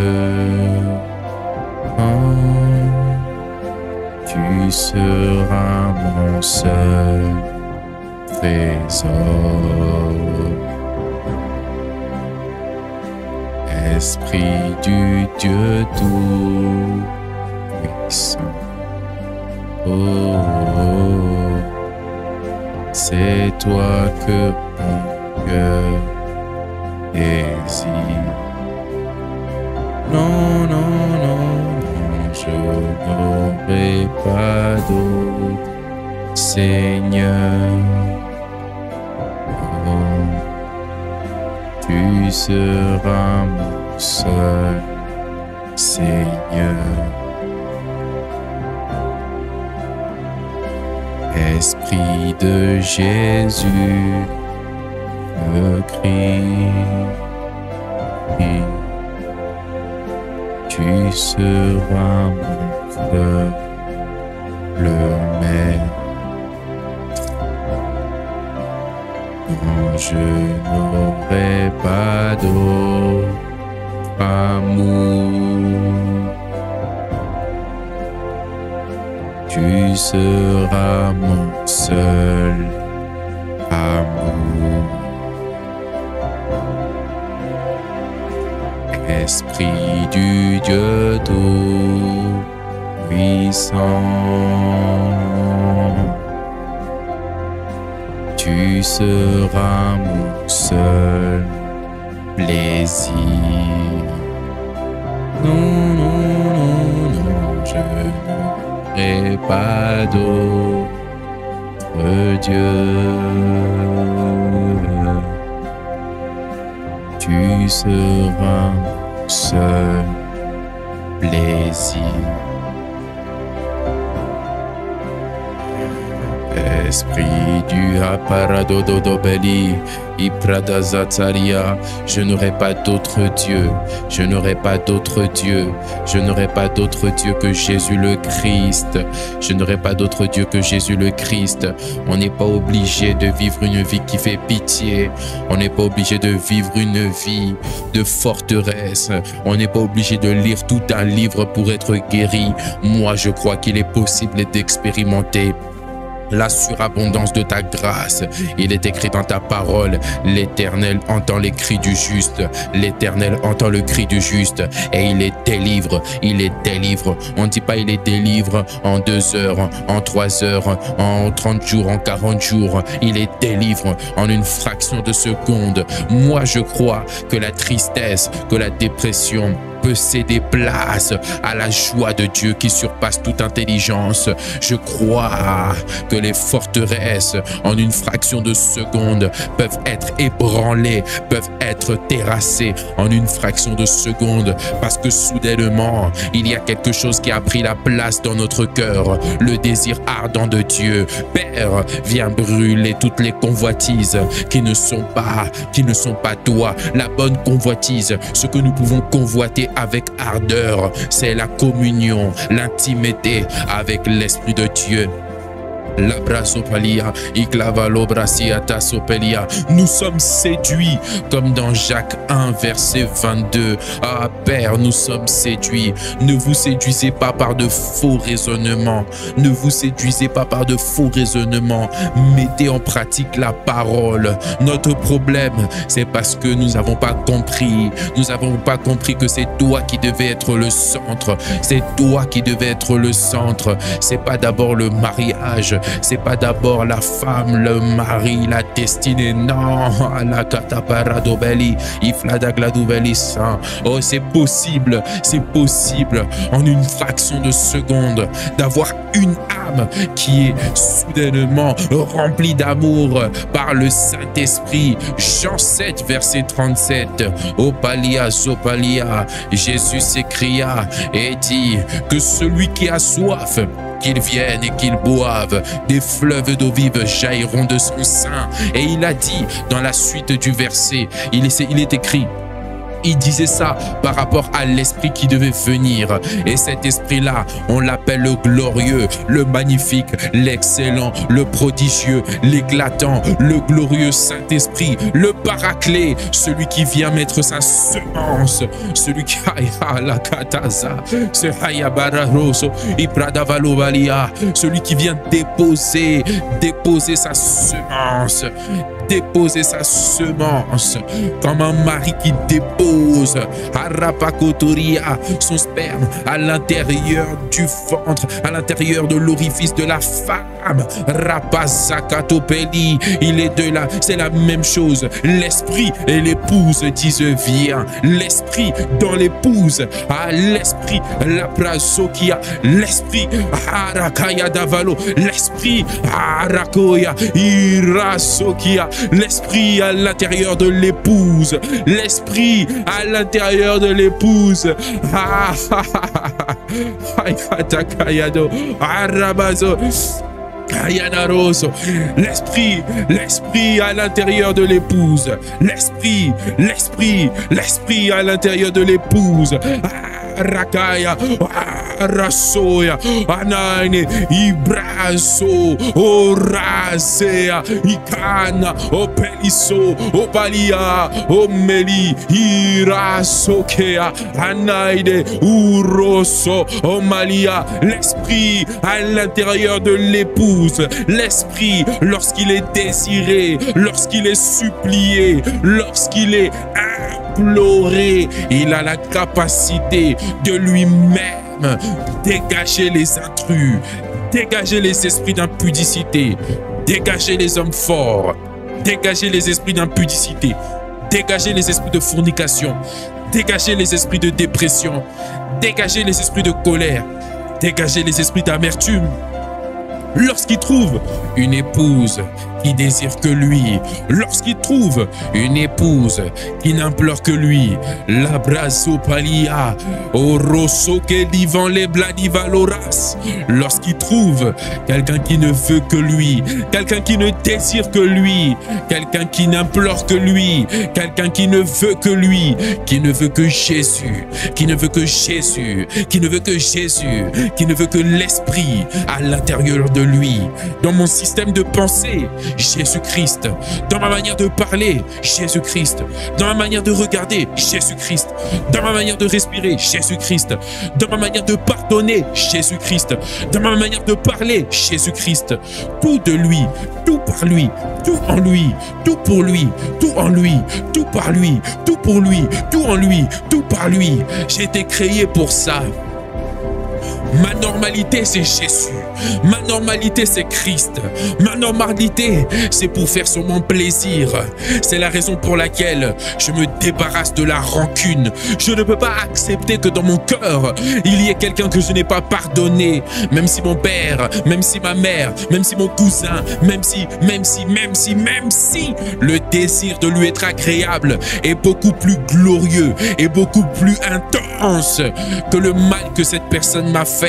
A: Tu seras mon seul trésor. Esprit du Dieu tout-puissant. Oh, c'est toi que mon cœur désire. Non, non, non, non, je n'aurai pas d'autre Seigneur. Oh, tu seras mon seul Seigneur. Esprit de Jésus, je crie. Tu seras mon frère, le maître. Non, je n'aurai pas d'autre amour. Tu seras mon seul amour. Esprit du Dieu tout-puissant, tu seras mon seul plaisir. Non, non, non, non, je n'aurai pas d'autre Dieu. Tu seras mon seul plaisir. Esprit du Aparadodobeli, Ipradazataria, je n'aurai pas d'autre Dieu, je n'aurai pas d'autre Dieu, je n'aurai pas d'autre Dieu que Jésus le Christ, je n'aurai pas d'autre Dieu que Jésus le Christ. On n'est pas obligé de vivre une vie qui fait pitié, on n'est pas obligé de vivre une vie de forteresse, on n'est pas obligé de lire tout un livre pour être guéri. Moi, je crois qu'il est possible d'expérimenter la surabondance de ta grâce. Il est écrit dans ta parole, l'Éternel entend les cris du juste, l'Éternel entend le cri du juste et il les délivre, il les délivre. On ne dit pas il les délivre en 2 heures, en 3 heures, en 30 jours, en 40 jours. Il les délivre en une fraction de seconde. Moi, je crois que la tristesse, que la dépression peut céder place à la joie de Dieu qui surpasse toute intelligence. Je crois que les forteresses, en une fraction de seconde, peuvent être ébranlées, peuvent être terrassées en une fraction de seconde, parce que soudainement, il y a quelque chose qui a pris la place dans notre cœur, le désir ardent de Dieu. Père, viens brûler toutes les convoitises qui ne sont pas toi. La bonne convoitise, ce que nous pouvons convoiter avec ardeur, c'est la communion, l'intimité avec l'Esprit de Dieu. Nous sommes séduits, comme dans Jacques 1, verset 22. Ah Père, nous sommes séduits. Ne vous séduisez pas par de faux raisonnements. Ne vous séduisez pas par de faux raisonnements. Mettez en pratique la parole. Notre problème, c'est parce que nous n'avons pas compris. Nous n'avons pas compris que c'est toi qui devais être le centre. C'est toi qui devais être le centre. C'est pas d'abord le mariage. C'est pas d'abord la femme, le mari, la destinée. Non, la kataparadobeli, ifladagladubeli. Oh, c'est possible en une fraction de seconde d'avoir une âme qui est soudainement remplie d'amour par le Saint-Esprit. Jean 7, verset 37. Opalia, Zopalia, Jésus s'écria et dit que celui qui a soif, qu'il vienne et qu'il boive, des fleuves d'eau vive jailliront de son sein. Et il a dit dans la suite du verset, il est écrit, il disait ça par rapport à l'esprit qui devait venir. Et cet esprit-là, on l'appelle le glorieux, le magnifique, l'excellent, le prodigieux, l'éclatant, le glorieux Saint-Esprit, le paraclet, celui qui vient mettre sa semence, celui qui la kataza, celui qui vient déposer sa semence. Déposer sa semence comme un mari qui dépose son sperme à l'intérieur du ventre, à l'intérieur de l'orifice de la femme. Rapazakatopeli, il est de là, c'est la même chose. L'esprit et l'épouse disent viens. L'esprit dans l'épouse, l'esprit, la prasokia, l'esprit, harakaya davalo, l'esprit, harakoya, irasokia. L'esprit à l'intérieur de l'épouse. L'esprit à l'intérieur de l'épouse. L'esprit à l'intérieur de l'épouse. L'esprit à l'intérieur de l'épouse. Rakaya, Rasoya, Anaine, Ibraso, Orasea, Ikana, Opeliso, Opalia, Omeli, Irasokea, Anaide, Uroso, Omalia. L'esprit à l'intérieur de l'épouse. L'esprit lorsqu'il est désiré, lorsqu'il est supplié, lorsqu'il est imploré, il a la capacité de lui-même dégager les intrus, dégager les esprits d'impudicité, dégager les hommes forts, dégager les esprits d'impudicité, dégager les esprits de fornication, dégager les esprits de dépression, dégager les esprits de colère, dégager les esprits d'amertume. Lorsqu'il trouve une épouse qui désire que lui, lorsqu'il trouve une épouse qui n'implore que lui, l'abrazo palia, oroso que divan les bladivaloras, lorsqu'il trouve quelqu'un qui ne veut que lui, quelqu'un qui ne désire que lui, quelqu'un qui n'implore que lui, quelqu'un qui ne veut que lui, qui ne veut que Jésus, qui ne veut que Jésus, qui ne veut que Jésus, qui ne veut que l'esprit à l'intérieur de lui. Dans mon système de pensée, Jésus-Christ. Dans ma manière de parler, Jésus-Christ. Dans ma manière de regarder, Jésus-Christ. Dans ma manière de respirer, Jésus-Christ. Dans ma manière de pardonner, Jésus-Christ. Dans ma manière de parler, Jésus-Christ. Tout de lui, tout par lui, tout en lui, tout pour lui, tout en lui, tout par lui, tout pour lui, tout en lui, tout par lui. J'ai été créé pour ça. Ma normalité, c'est Jésus. Ma normalité, c'est Christ. Ma normalité, c'est pour faire sur mon plaisir. C'est la raison pour laquelle je me débarrasse de la rancune. Je ne peux pas accepter que dans mon cœur, il y ait quelqu'un que je n'ai pas pardonné. Même si mon père, même si ma mère, même si mon cousin, même si le désir de lui être agréable est beaucoup plus glorieux et beaucoup plus intense que le mal que cette personne m'a fait.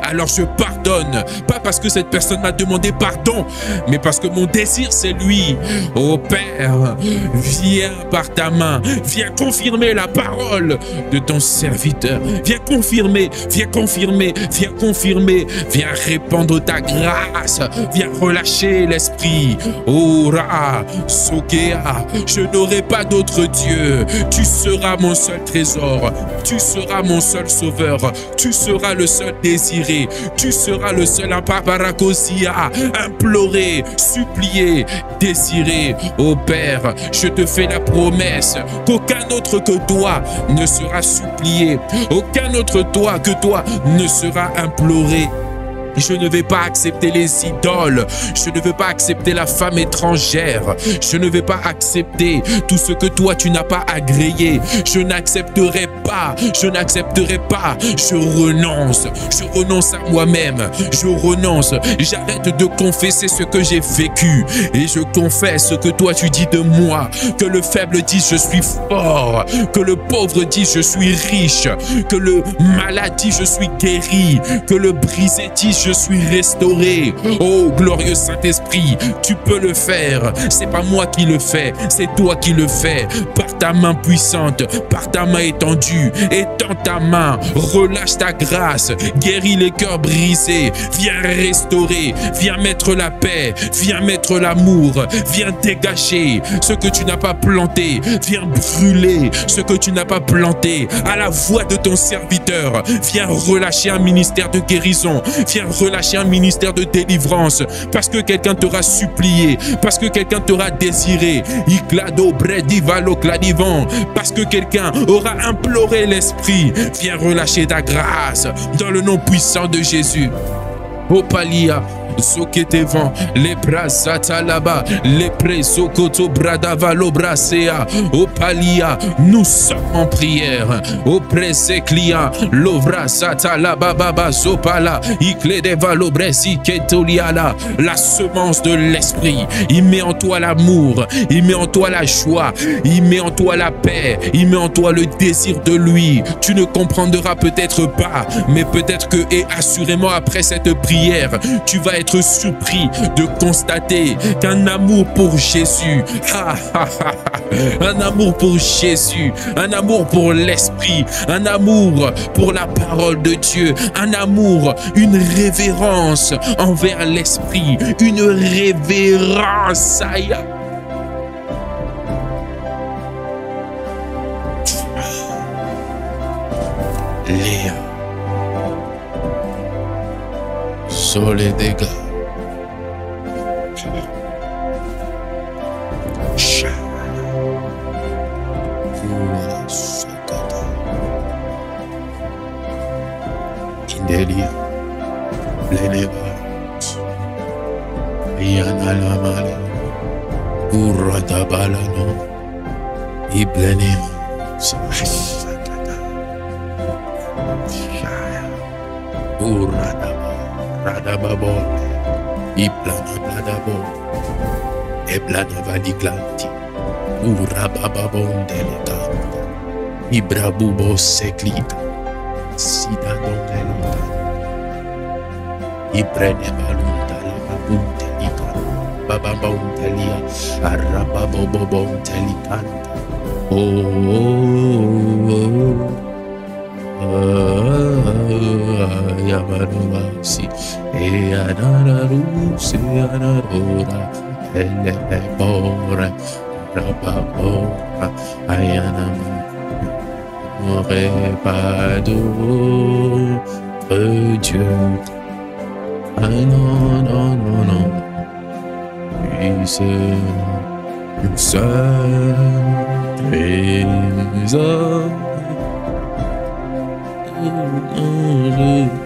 A: Alors je pardonne, pas parce que cette personne m'a demandé pardon, mais parce que mon désir c'est lui. Oh Père, viens par ta main, viens confirmer la parole de ton serviteur, viens confirmer, viens confirmer, viens confirmer, viens répandre ta grâce, viens relâcher l'esprit. Oh Ra, Sokea, je n'aurai pas d'autre Dieu, tu seras mon seul trésor, tu seras mon seul sauveur, tu seras le seul désiré, tu seras le seul imparacosia, implorer, supplier, désirer. Ô Père, je te fais la promesse qu'aucun autre que toi ne sera supplié, aucun autre que toi ne sera imploré. Je ne vais pas accepter les idoles. Je ne veux pas accepter la femme étrangère. Je ne vais pas accepter tout ce que toi tu n'as pas agréé. Je n'accepterai pas, je n'accepterai pas, je renonce à moi-même, je renonce, j'arrête de confesser ce que j'ai vécu et je confesse ce que toi tu dis de moi, que le faible dit je suis fort, que le pauvre dit je suis riche, que le malade dit je suis guéri, que le brisé dit je suis restauré. Oh glorieux Saint-Esprit, tu peux le faire, c'est pas moi qui le fais, c'est toi qui le fais, par ta main puissante, par ta main étendue, étends ta main, relâche ta grâce, guéris les cœurs brisés, viens restaurer, viens mettre la paix, viens mettre l'amour, viens dégager ce que tu n'as pas planté, viens brûler ce que tu n'as pas planté, à la voix de ton serviteur, viens relâcher un ministère de guérison, viens relâcher un ministère de délivrance, parce que quelqu'un t'aura supplié, parce que quelqu'un t'aura désiré, parce que quelqu'un aura imploré l'Esprit, viens relâcher ta grâce dans le nom puissant de Jésus. Opalia, Soketevan, les brasata là-bas, les presokoto bradavalo brasea, Opalia, nous sommes en prière, Opreseklia, l'ovrasata là-bas, baba, Sopala, Ikledevalo bresi ketoliala, la semence de l'esprit, il met en toi l'amour, il met en toi la joie, il met en toi la paix, il met en toi le désir de lui. Tu ne comprendras peut-être pas, mais peut-être que, et assurément après cette prière, tu vas être surpris de constater qu'un amour pour Jésus, un amour pour Jésus, un amour pour l'Esprit, un amour pour la parole de Dieu, un amour, une révérence envers l'Esprit, une révérence. Léa. Sur les dégâts. Indelia. Leneva. Yanalamale. Uratabalano. Iblenim. Radababo, Iblanabladabo, Eblanavadiklanti, Urabababon deleta, Ibrabubo seklita, Sidadon delita, Ibrenebalunta lababun delika, Bababon delia, Arababobon delikanta. Yavaruvasi, Eanararusi, Anarora, Elebora, Rababora, Ayanam, n'aurait pas d'autre Dieu. Ah non, non, non, non, puis c'est une seule trésor. Je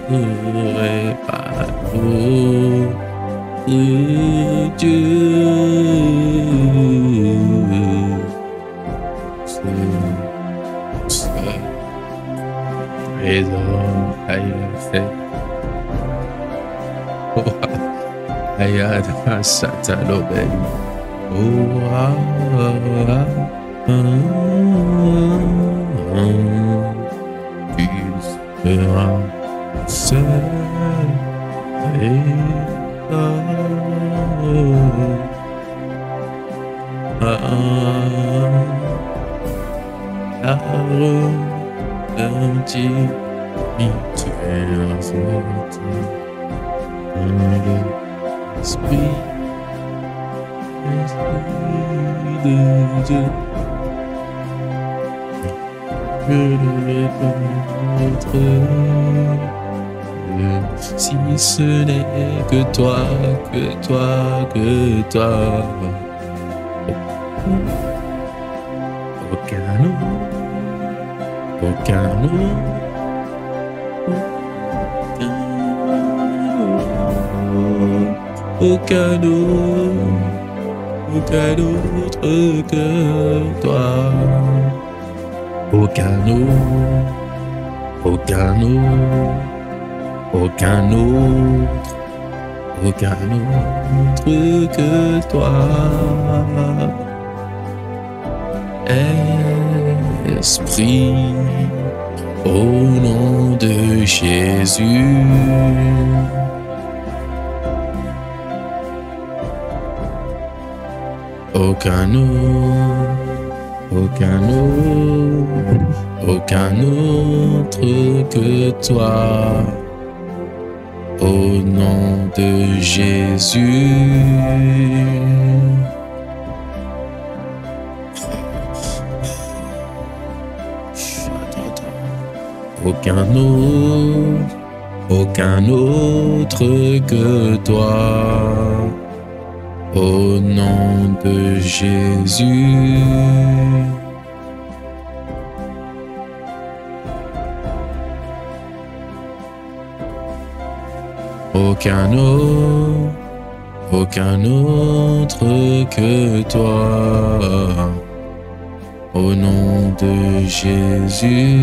A: n'aurais pas d'autre Dieu. C'est trésor fait. Ayada Satalobel. Seul si ce n'est que toi, que toi, que toi. Aucun autre que toi. aucun autre, aucun autre, aucun autre, aucun autre que toi. Esprit, au nom de Jésus. Aucun autre, aucun autre, aucun autre que toi. Au nom de Jésus. Aucun autre, aucun autre que toi. Au nom de Jésus. Aucun autre, aucun autre que toi. Au nom de Jésus.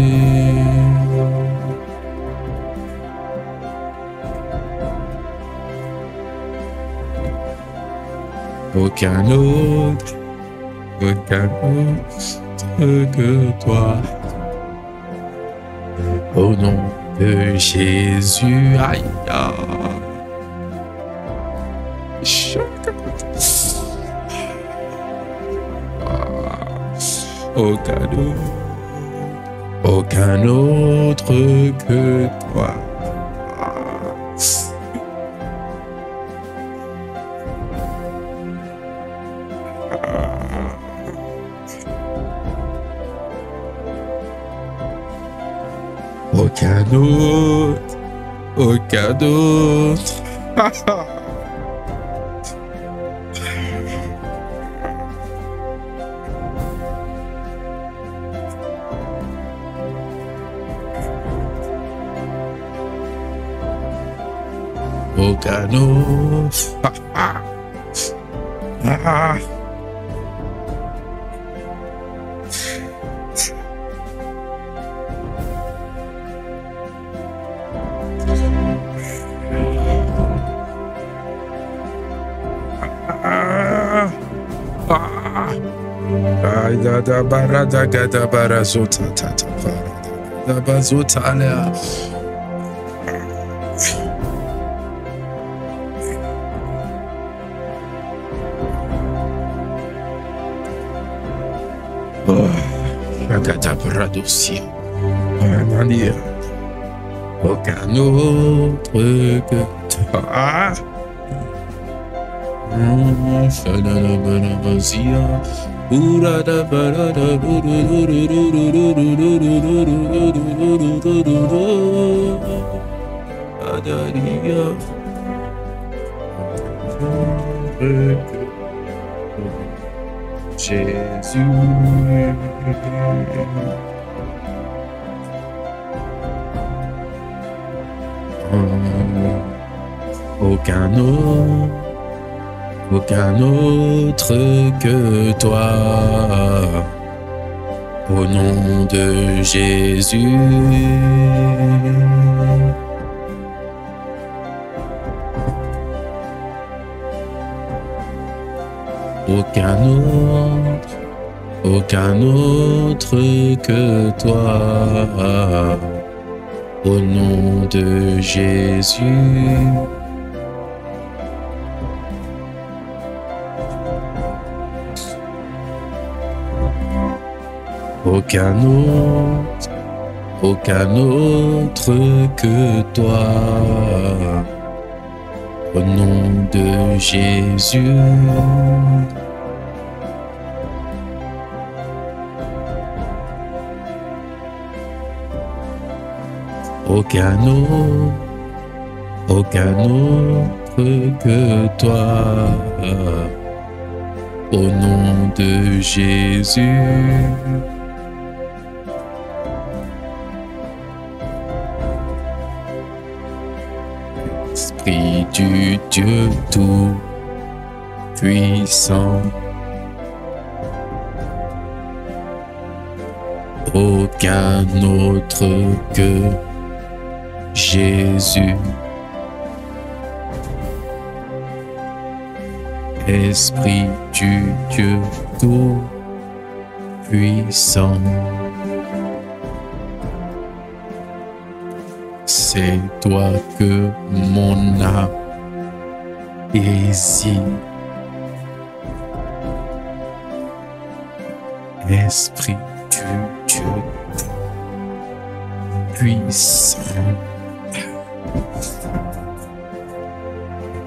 A: Aucun autre, aucun autre que toi. Au nom de Jésus. Aïe. Aucun autre, aucun autre que toi. Aucun autre, aucun autre. Aucun autre. Da barada gada barazota tata da bazota alea. Gada baradosia. Mania. Aucun autre que toi. Jésus. Aucun autre, aucun autre que toi. Au nom de Jésus. Aucun autre, aucun autre que toi. Au nom de Jésus. Aucun autre, aucun autre que toi. Au nom de Jésus. Aucun autre, aucun autre que toi. Au nom de Jésus. Esprit du Dieu tout puissant, aucun autre que Jésus. Esprit du Dieu Tout-Puissant, c'est toi que mon âme désire. Esprit du Dieu Puissant,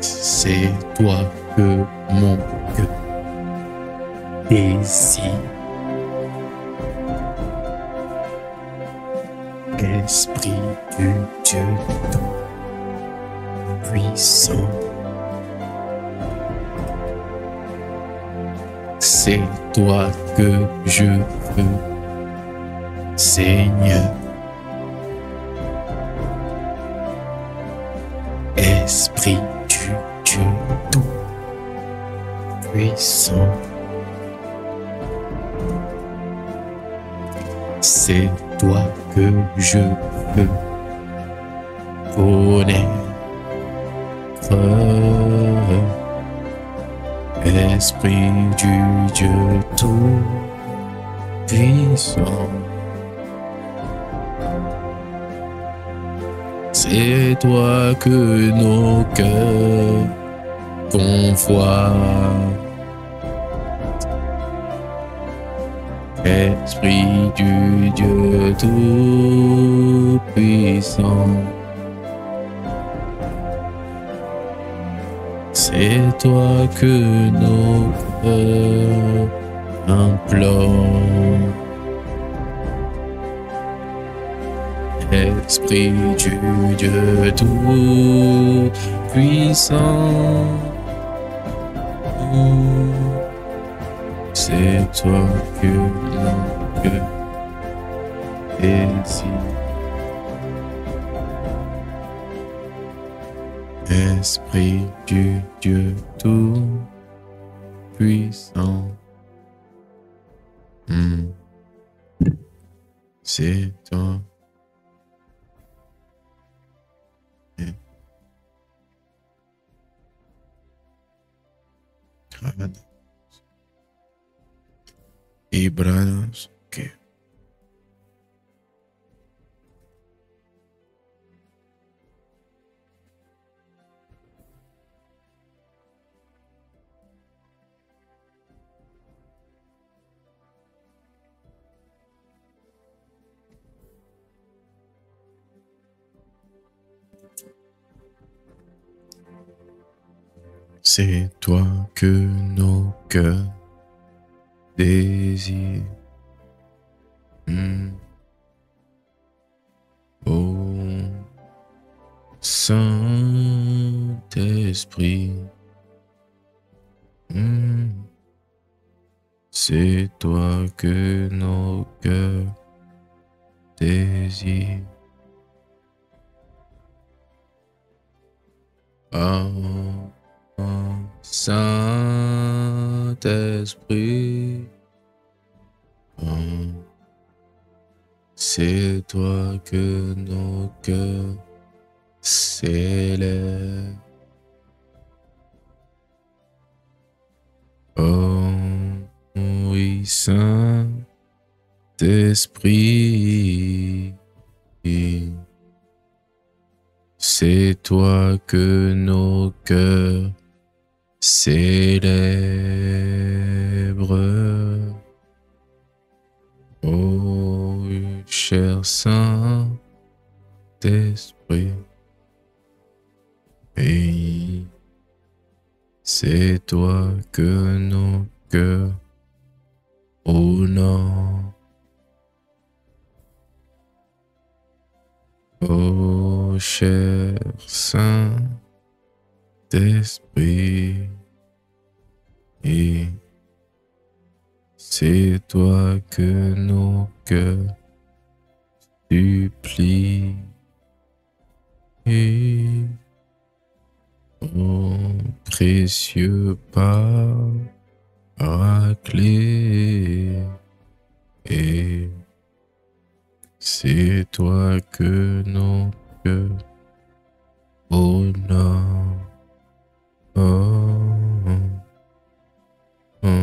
A: c'est toi que mon cœur désire. Esprit du Dieu Tout-Puissant, c'est toi que je veux, Seigneur. Esprit du Dieu Tout-Puissant, c'est toi que je veux connaître. Esprit du Dieu Tout-Puissant, c'est toi que nos cœurs convoitent. Esprit du Dieu Tout-Puissant, c'est toi que nos cœurs implorent. Esprit du Dieu Tout-Puissant, c'est toi que mon cœur désire. Esprit du Dieu Tout-Puissant, c'est toi. Ibranos, que c'est toi que nos cœurs désirent. Oh Saint-Esprit, c'est toi que nos cœurs désirent. Oh Saint-Esprit, c'est toi que nos cœurs célèbrent. Oh oui, Saint-Esprit, c'est toi que nos cœurs célèbrent. Oh cher Saint-Esprit, et c'est toi que nos cœurs honorent. Oh cher Saint-Esprit, et c'est toi que nos cœurs supplient. Oh précieux Paraclet, et C'est toi que nos cœurs honorent. Oh, oh, oh.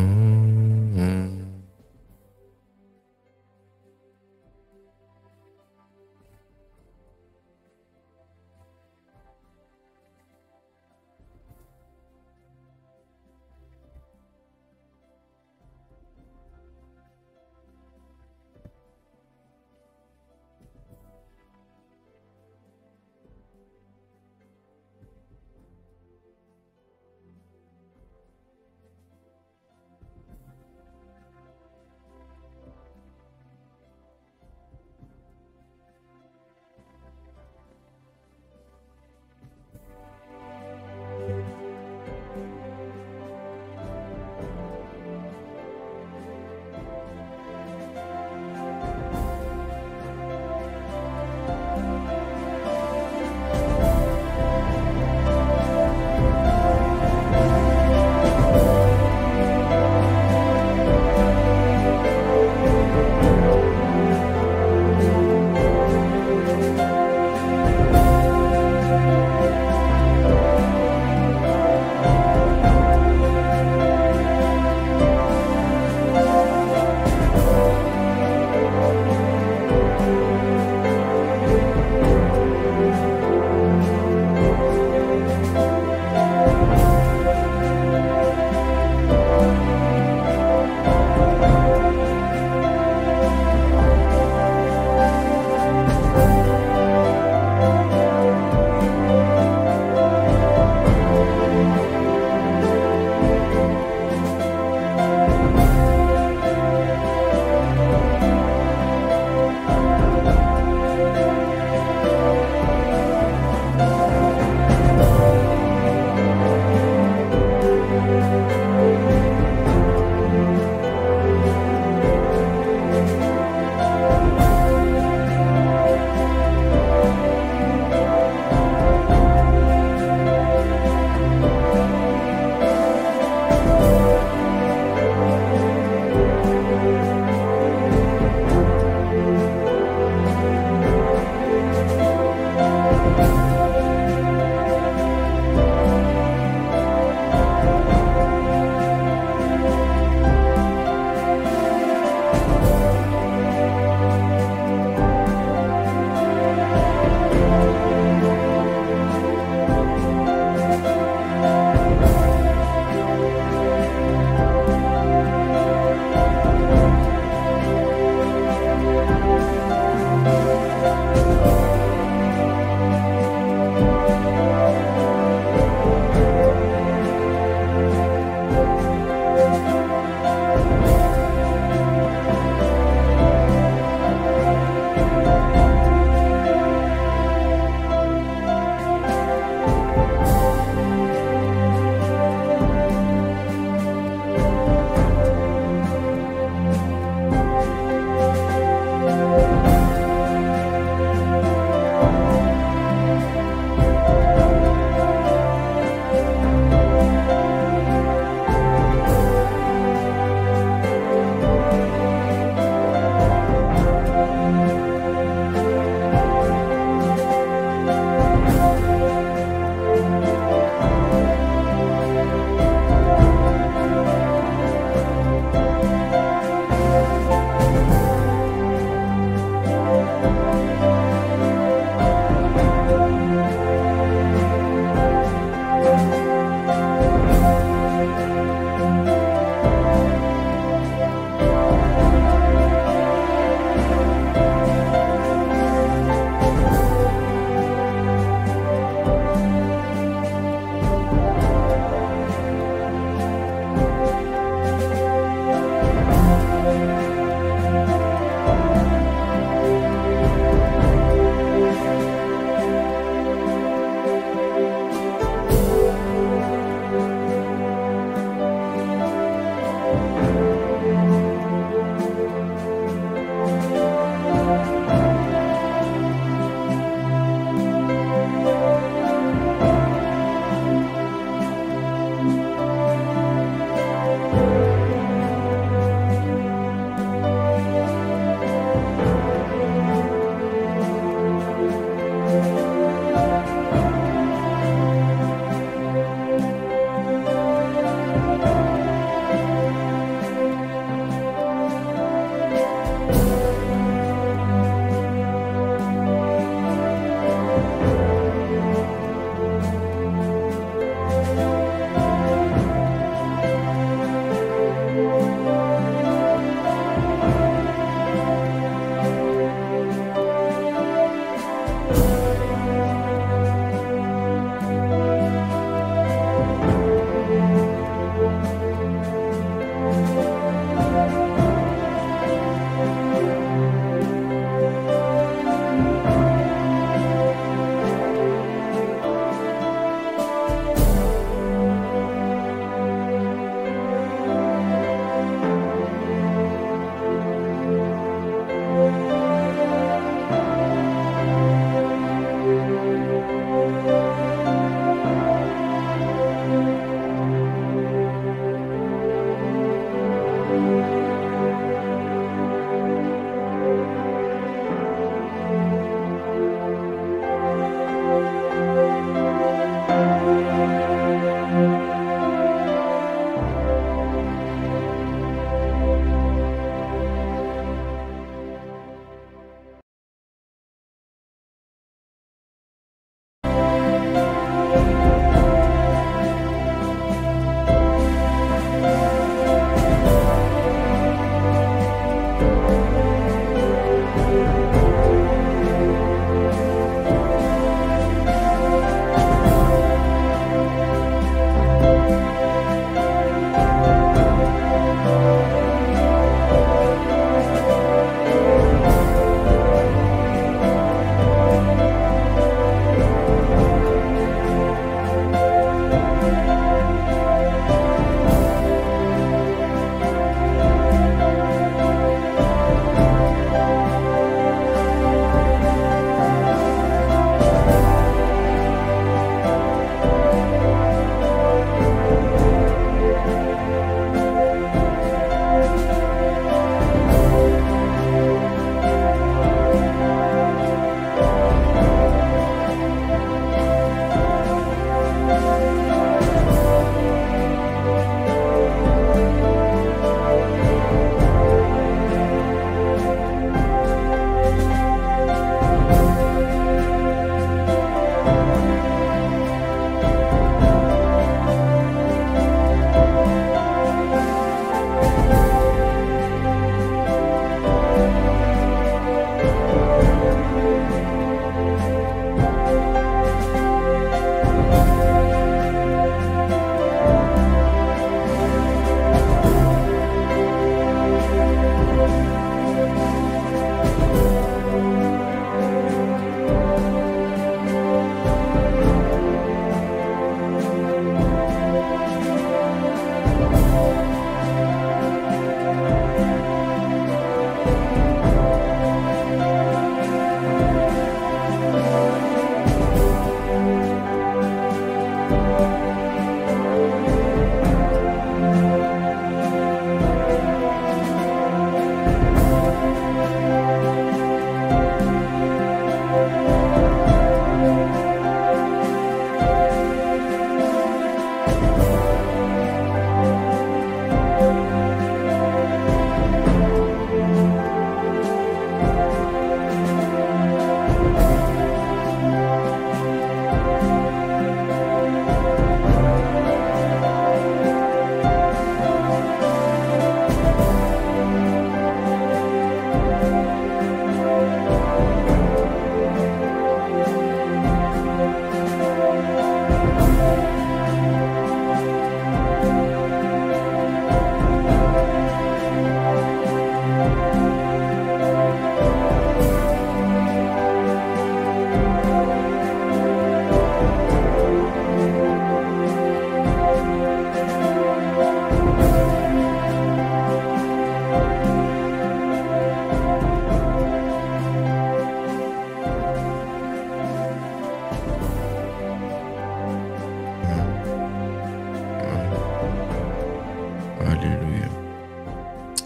A: Alléluia.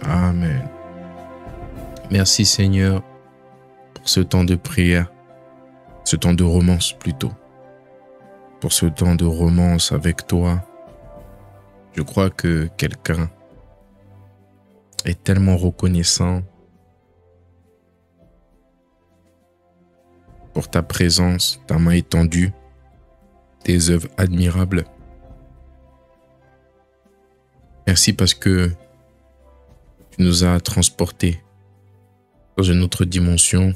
A: Amen. Merci Seigneur pour ce temps de prière, ce temps de romance plutôt, pour ce temps de romance avec toi. Je crois que quelqu'un est tellement reconnaissant pour ta présence, ta main étendue, tes œuvres admirables. Merci parce que tu nous as transportés dans une autre dimension,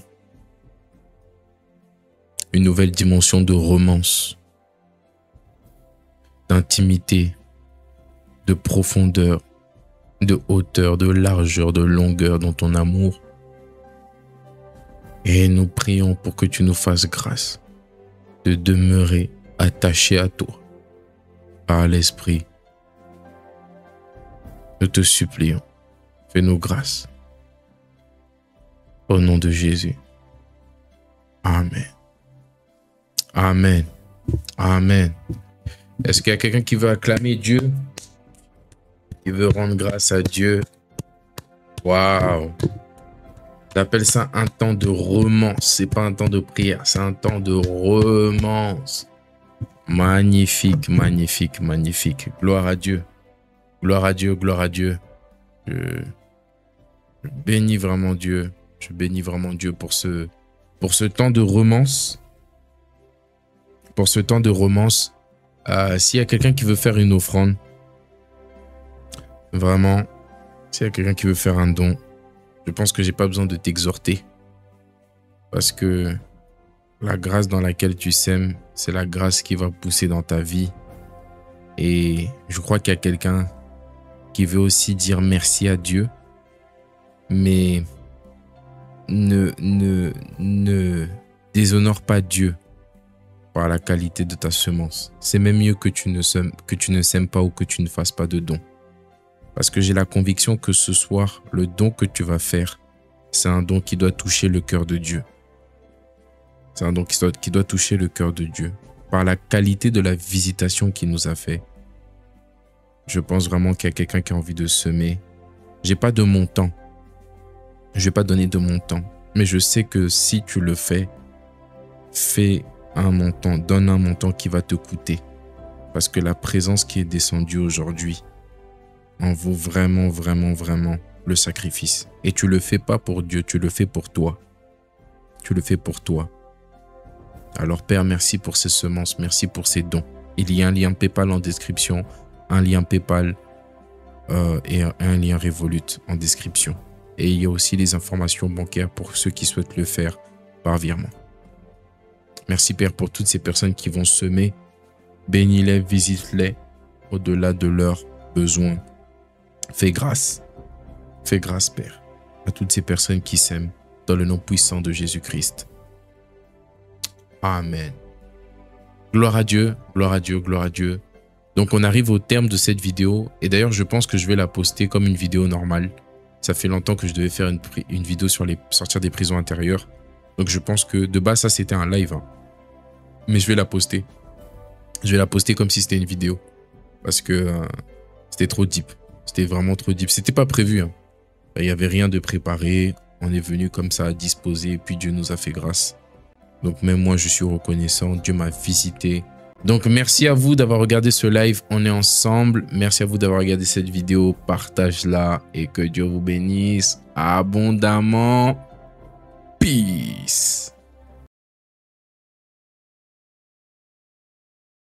A: une nouvelle dimension de romance, d'intimité, de profondeur, de hauteur, de largeur, de longueur dans ton amour. Et nous prions pour que tu nous fasses grâce de demeurer attachés à toi par l'Esprit. Nous te supplions, fais-nous grâce. Au nom de Jésus. Amen. Amen. Amen. Est-ce qu'il y a quelqu'un qui veut acclamer Dieu? Qui veut rendre grâce à Dieu? Waouh! J'appelle ça un temps de romance. C'est pas un temps de prière, c'est un temps de romance. Magnifique, magnifique, magnifique. Gloire à Dieu. Gloire à Dieu, gloire à Dieu. Je bénis vraiment Dieu. Je bénis vraiment Dieu pour ce temps de romance. Pour ce temps de romance. S'il y a quelqu'un qui veut faire une offrande, vraiment, s'il y a quelqu'un qui veut faire un don, je pense que j'ai pas besoin de t'exhorter. Parce que la grâce dans laquelle tu sèmes, c'est la grâce qui va pousser dans ta vie. Et je crois qu'il y a quelqu'un qui veut aussi dire merci à Dieu. Mais ne déshonore pas Dieu par la qualité de ta semence. C'est même mieux que tu ne sèmes pas ou que tu ne fasses pas de don. Parce que j'ai la conviction que ce soir, le don que tu vas faire, c'est un don qui doit toucher le cœur de Dieu. C'est un don qui doit toucher le cœur de Dieu. Par la qualité de la visitation qu'il nous a fait. Je pense vraiment qu'il y a quelqu'un qui a envie de semer. J'ai pas de montant. Je vais pas donner de montant. Mais je sais que si tu le fais, fais un montant, donne un montant qui va te coûter. Parce que la présence qui est descendue aujourd'hui en vaut vraiment, vraiment, vraiment le sacrifice. Et tu le fais pas pour Dieu, tu le fais pour toi. Tu le fais pour toi. Alors Père, merci pour ces semences, merci pour ces dons. Il y a un lien PayPal en description, un lien PayPal et un lien Revolut en description. Et il y a aussi les informations bancaires pour ceux qui souhaitent le faire par virement. Merci Père pour toutes ces personnes qui vont semer. Bénis-les, visite-les au-delà de leurs besoins. Fais grâce Père, à toutes ces personnes qui s'aiment dans le nom puissant de Jésus-Christ. Amen. Gloire à Dieu, gloire à Dieu, gloire à Dieu. Donc on arrive au terme de cette vidéo et d'ailleurs je pense que je vais la poster comme une vidéo normale. Ça fait longtemps que je devais faire une vidéo sur les sortir des prisons intérieures. Donc je pense que de base ça c'était un live. Hein. Mais je vais la poster. Je vais la poster comme si c'était une vidéo. Parce que c'était trop deep. C'était vraiment trop deep. C'était pas prévu. Hein. Il n'y avait rien de préparé. On est venu comme ça à disposer. Et puis Dieu nous a fait grâce. Donc même moi, je suis reconnaissant. Dieu m'a visité. Donc merci à vous d'avoir regardé ce live. On est ensemble. Merci à vous d'avoir regardé cette vidéo. Partage-la et que Dieu vous bénisse abondamment.